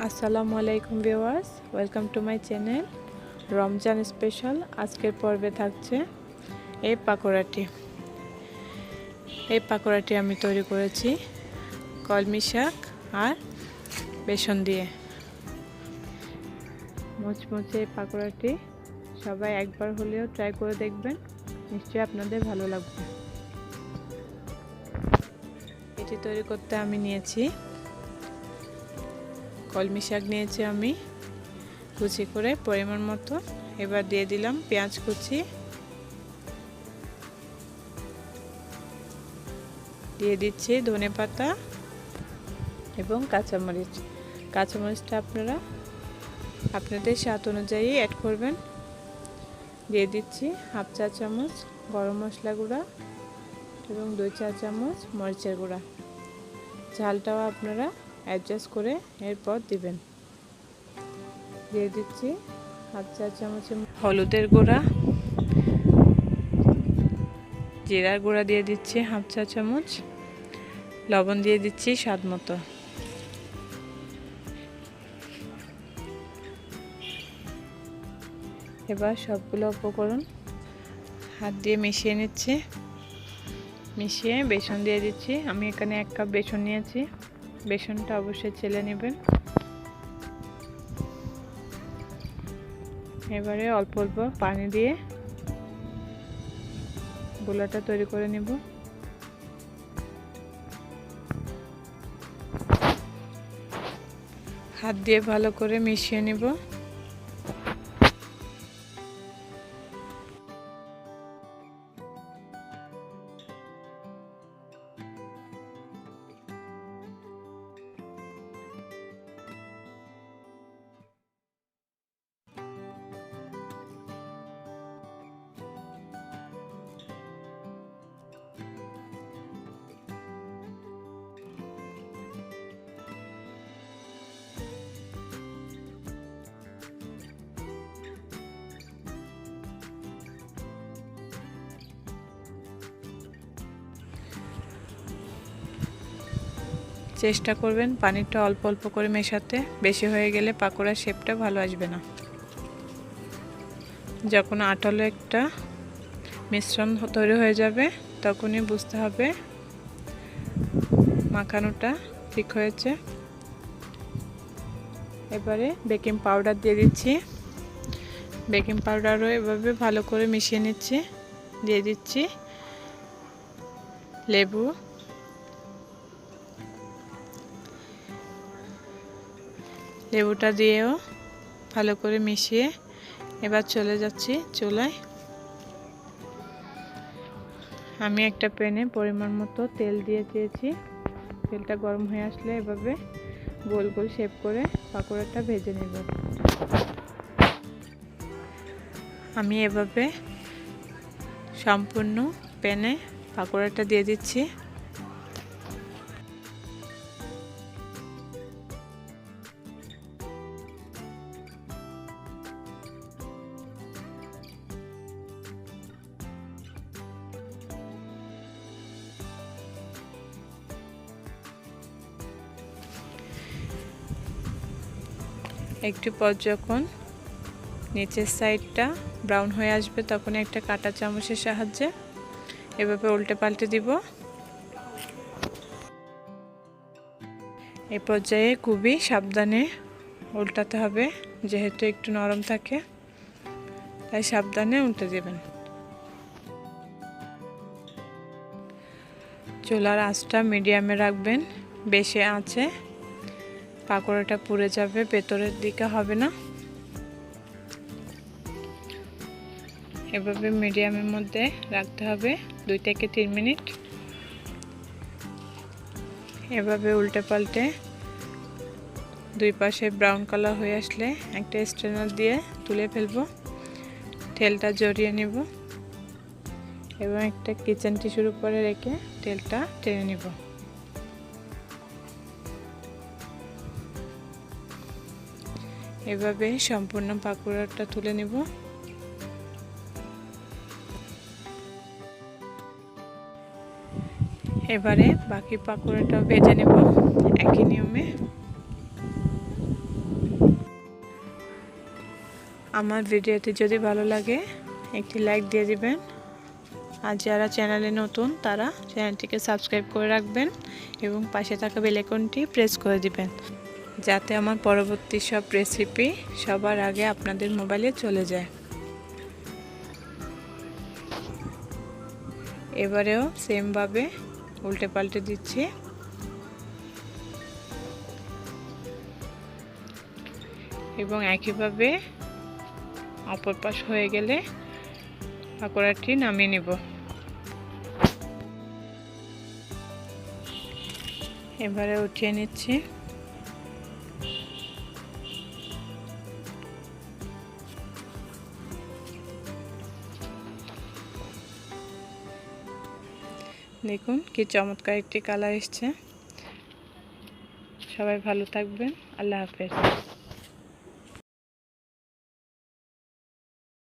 আসসালামু আলাইকুম viewers, welcome to my channel Ramzan special. আজকের পর্বে থাকছে এই পাকোড়াটি আমি তৈরি করেছি কলমি শাক আর বেসন দিয়ে। মুচমুচে এই পাকোড়াটি সবাই একবার হলেও ট্রাই করে দেখবেন, নিশ্চয়ই আপনাদের ভালো লাগবে। এটি তৈরি করতে আমি নিয়েছি কলমি শাক, নিয়েছি আমি কুচি করে পরিমাণ মতো। এবার দিয়ে দিলাম পেঁয়াজ কুচি, দিয়ে দিচ্ছি ধনেপাতা এবং কাঁচামরিচটা আপনারা আপনাদের স্বাদ অনুযায়ী অ্যাড করবেন। দিয়ে দিচ্ছি হাফ চা চামচ গরম মশলা গুঁড়া এবং 2 চা চামচ মরিচের গুঁড়া। ঝালটাও আপনারা অ্যাডজাস্ট করে এরপর দিবেন। দিয়ে দিচ্ছি হাফ চা চামচ হলুদের গুঁড়া, জিরার গুঁড়া দিয়ে দিচ্ছি হাফ চা চামচ, লবণ দিয়ে দিচ্ছি স্বাদ মতো। এবার সবগুলো উপকরণ হাত দিয়ে মিশিয়ে নিচ্ছি। মিশিয়ে বেসন দিয়ে দিচ্ছি। আমি এখানে 1 কাপ বেসন নিয়েছি। বেসনটা অবশ্যই চেলে নেবেন। এবারে অল্প অল্প পানি দিয়ে গোলাটা তৈরি করে নেব। হাত দিয়ে ভালো করে মিশিয়ে নেব। চেষ্টা করবেন পানিটা অল্প অল্প করে মেশাতে, বেশি হয়ে গেলে পাকোড়ার শেপটা ভালো আসবে না। যখন আঠালো একটা মিশ্রণ তৈরি হয়ে যাবে তখনই বুঝতে হবে মাখানোটা ঠিক হয়েছে। এবারে বেকিং পাউডার দিয়ে দিচ্ছি। বেকিং পাউডারও এভাবে ভালো করে মিশিয়ে নিচ্ছি। দিয়ে দিচ্ছি লেবুটা দিয়েও ভালো করে মিশিয়ে এবার চলে যাচ্ছি চুলায়। আমি একটা প্যানে পরিমাণ মতো তেল দিয়ে দিয়েছি। তেলটা গরম হয়ে আসলে এভাবে গোল গোল শেপ করে পাকোড়াটা ভেজে নেব। আমি এভাবে সম্পূর্ণ প্যানে পাকোড়াটা দিয়ে দিচ্ছি। একটু পর যখন নিচের সাইডটা ব্রাউন হয়ে আসবে তখন একটা কাঁটা চামচের সাহায্যে এভাবে উল্টে পাল্টে দিব। এই পর্যায়ে খুবই সাবধানে উল্টাতে হবে, যেহেতু একটু নরম থাকে তাই সাবধানে উল্টে দেবেন। চুলার আঁচটা মিডিয়ামে রাখবেন। বেশি আঁচে পাকোড়াটা পুড়ে যাবে, ভেতরের দিকে হবে না। এভাবে মিডিয়ামের মধ্যে রাখতে হবে 2 থেকে 3 মিনিট। এভাবে উল্টে পাল্টে 2 পাশে ব্রাউন কালার হয়ে আসলে একটা স্ট্রেনার দিয়ে তুলে ফেলবো। তেলটা জড়িয়ে নেব এবং একটা কিচেন টিস্যুর উপরে রেখে তেলটা টেনে নেব। এভাবে সম্পূর্ণ পাকোড়াটা তুলে নেব। এবারে বাকি পাকোড়াটাও ভেজে নেব একই নিয়মে। আমার ভিডিওটি যদি ভালো লাগে একটি লাইক দিয়ে দিবেন। আর যারা চ্যানেলে নতুন তারা চ্যানেলটিকে সাবস্ক্রাইব করে রাখবেন এবং পাশে থাকা বেল আইকনটি প্রেস করে দিবেন, যাতে আমার পরবর্তী সব রেসিপি সবার আগে আপনাদের মোবাইলে চলে যায়। এবারেও সেমভাবে উল্টে পাল্টে দিচ্ছি এবং একইভাবে অপর পাশ হয়ে গেলে পাকোড়াটি নামিয়ে নেব। এবারে উঠিয়ে নিচ্ছি। দেখুন কি চমৎকার একটি কালার এসছে। সবাই ভালো থাকবেন। আল্লাহ হাফেজ।